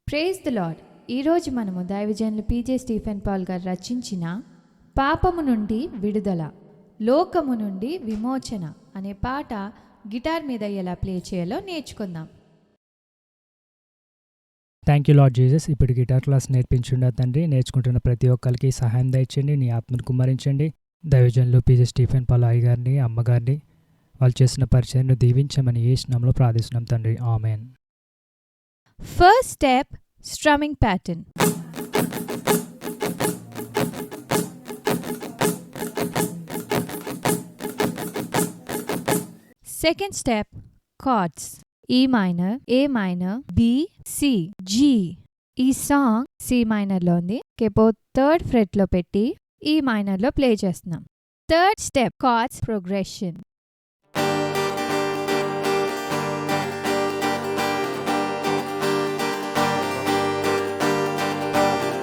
Praise the lord. ఈరోజు మనము దైవజనులు పీజే స్టీఫెన్ పాల్ గారు రచించిన పాపము నుండి విడుదల, లోకము నుండి విమోచన అనే పాట గిటార్ మీద ఎలా ప్లే చేయాలో నేర్చుకుందాం. Thank you lord Jesus. ఇప్పుడు గిటార్ క్లాస్ నేర్పించుండా తండ్రి. నేర్చుకుంటున్న ప్రతి ఒక్కరికి సహాయం దయచేయండి, నీ ఆత్మను కుమ్మరించండి. దైవజనులు పీజే స్టీఫెన్ పాల్ అయ్య గారిని, అమ్మగారిని, వాళ్ళు చేసిన పరిచయాన్ని దీవించమని యేసు నామములో ప్రార్థిస్తున్నాం తండ్రి. Amen. First step, strumming pattern. Second step, chords. E minor, A minor, B, C, G. ఈ సాంగ్ C minor లో ఉంది. Capo 3rd fret లో పెట్టి E minor లో ప్లే చేస్తున్నాం. Third step, chords progression.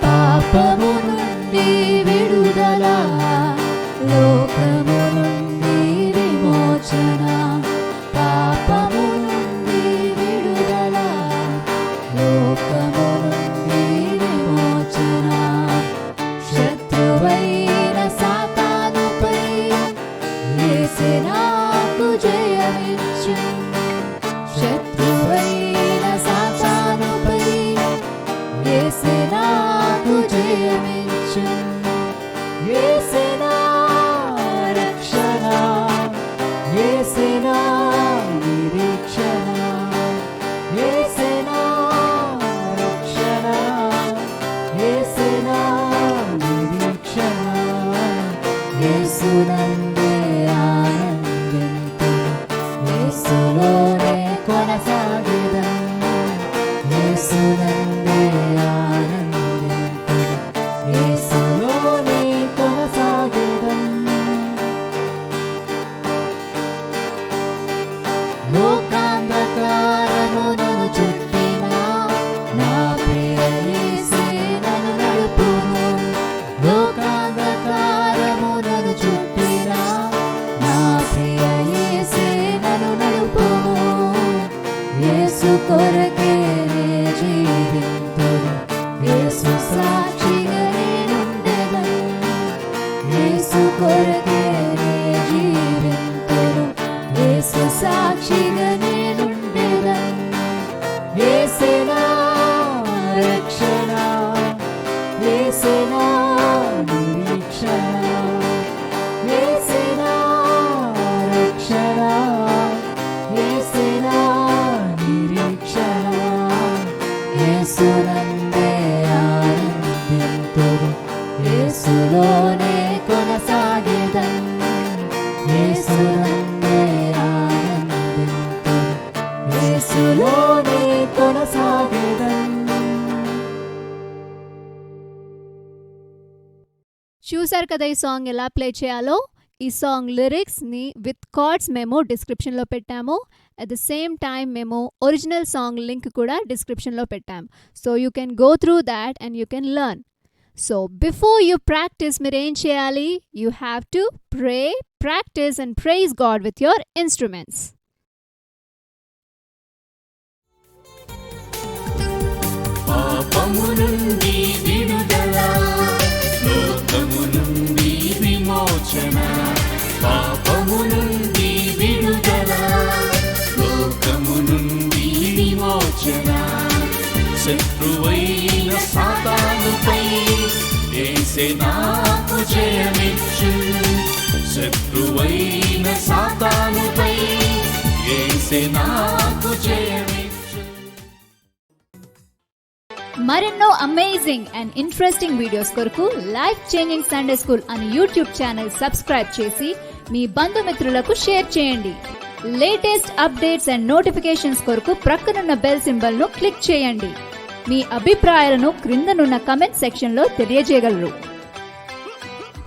పాపము నుండి విడుదల, లోకము నుండి విమోచన. పాపము నుండి విడుదల, లోకము నుండి విమోచన. శత్రువైన సాతానుపై యేసే నాకు జయమిచ్చున్. శత్రువైన సాతానుపై యేసే నాకు జయమిచ్చున్. యేసే నా రక్షణ, యేసే నా నిరీక్షణ. యేసే నా రక్షణ, యేసే నా నిరీక్షణ. యేసునందే ఆనందింతును, యేసులోనే కొనసాగెదన్. యేసునందే ఆనందింతును, యేసులోనే కొనసాగెదన్. లోకాంధకారము నన్ను చుట్టినా, నా ప్రియ యేసే నన్ను నడుపును. లోకాంధకారము నన్ను చుట్టినా, నా ప్రియ యేసే నన్ను నడుపును. యేసు కొరకే నే జీవింతును, యేసు సాక్షిగా నేనుండెదన్. యేసు కొరకే నే జీవింతును, యేసు సాక్షిగా నేనుండెదన్. యేసే నా రక్షణ, యేసే నా నిరీక్షణ. యేసే నా రక్షణ, యేసే నా నిరీక్షణ. యేసునందే ఆనందింతును, యేసులోనే కొనసాగెదన్. యేసునందే ఆనందింతును, యేసులోనే కొనసాగెదన్. చూసారు కదా ఈ సాంగ్ ఎలా ప్లే చేయాలో. ఈ సాంగ్ లిరిక్స్ని విత్ కార్డ్స్ మేము డిస్క్రిప్షన్లో పెట్టాము. అట్ ద సేమ్ టైం మేము ఒరిజినల్ సాంగ్ లింక్ కూడా డిస్క్రిప్షన్లో పెట్టాము. So you can go through that and you can learn. So before you practice మీరు ఏం చేయాలి? You have to pray, practice and praise God with your instruments. పాపము నుండి విడుదల, లోకము నుండి విమోచన. పాపము నుండి విడుదల, లోకము నుండి విమోచన. శత్రువైన సాతానుపై యేసే నాకు జయమిచ్చున్. శత్రువైన సాతానుపై యేసే నాకు జయమిచ్చున్. మరెన్నో అమేజింగ్ అండ్ ఇంట్రెస్టింగ్ వీడియోస్ కొరకు లైఫ్ చేంజింగ్ సండే స్కూల్ అనే యూట్యూబ్ ఛానల్ సబ్స్క్రైబ్ చేసి మీ బంధుమిత్రులకు షేర్ చేయండి. లేటెస్ట్ అప్డేట్స్ అండ్ నోటిఫికేషన్స్ కొరకు ప్రక్కనున్న బెల్ సింబల్ను క్లిక్ చేయండి. మీ అభిప్రాయాలను క్రిందనున్న కమెంట్ సెక్షన్లో తెలియజేయగలరు.